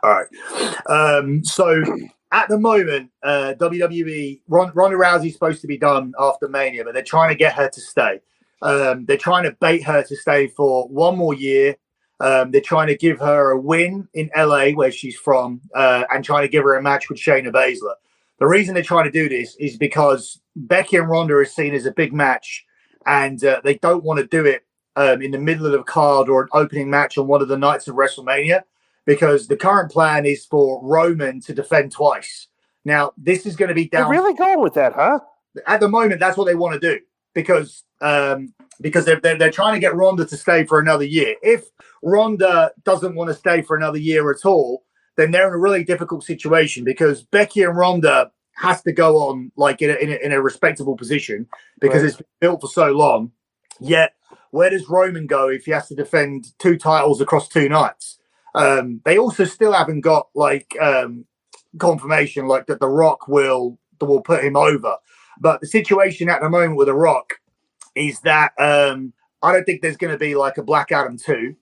All right. So at the moment, WWE, Ronda Rousey's supposed to be done after Mania, but they're trying to get her to stay. They're trying to bait her to stay for one more year. They're trying to give her a win in LA, where she's from, and trying to give her a match with Shayna Baszler. The reason they're trying to do this is because Becky and Ronda are seen as a big match, and they don't want to do it in the middle of the card or an opening match on one of the nights of WrestleMania, because the current plan is for Roman to defend twice. Now, this is going to be down. They're really going with that, huh? At the moment, that's what they want to do, because they're trying to get Ronda to stay for another year. If Ronda doesn't want to stay for another year at all, then they're in a really difficult situation, because Becky and Ronda has to go on like in a respectable position, because It's been built for so long. Yet, where does Roman go if he has to defend 2 titles across 2 nights? They also still haven't got confirmation like that The Rock will put him over. But the situation at the moment with The Rock is that I don't think there's going to be like a Black Adam 2.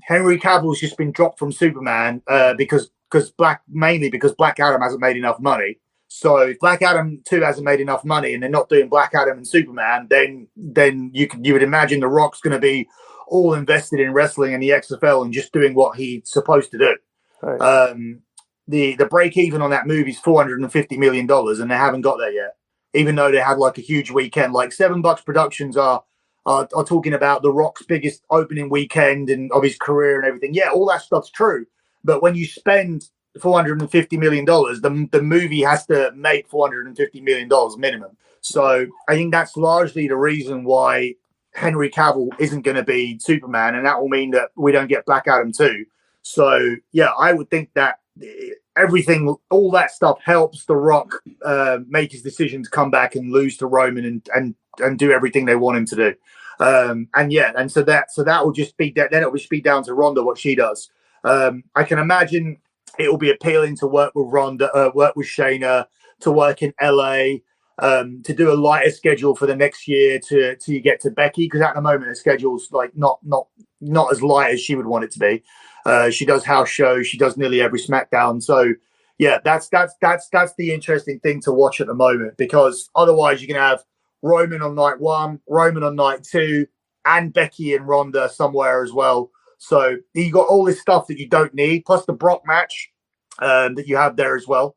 Henry Cavill's just been dropped from Superman because Black Adam hasn't made enough money. So if Black Adam 2 hasn't made enough money and they're not doing Black Adam and Superman, then you would imagine The Rock's going to be all invested in wrestling and the XFL and just doing what he's supposed to do. Right. The break even on that movie is $450 million, and they haven't got there yet, even though they had like a huge weekend. Like $7 Productions are talking about The Rock's biggest opening weekend and of his career and everything. Yeah, all that stuff's true. But when you spend $450 million, the movie has to make $450 million minimum. So I think that's largely the reason why Henry Cavill isn't going to be Superman, and that will mean that we don't get Black Adam 2. So yeah, I would think that all that stuff helps The Rock make his decision to come back and lose to Roman and do everything they want him to do. So that will just be that. Then it will just be down to Ronda what she does. I can imagine it will be appealing to work with Ronda, work with Shayna, to work in LA, to do a lighter schedule for the next year till you get to Becky, because at the moment the schedule's like not as light as she would want it to be. She does house shows, she does nearly every SmackDown. So yeah, that's the interesting thing to watch at the moment, because otherwise you can have Roman on night 1, Roman on night 2, and Becky and Ronda somewhere as well. So you got all this stuff that you don't need, plus the Brock match that you have there as well.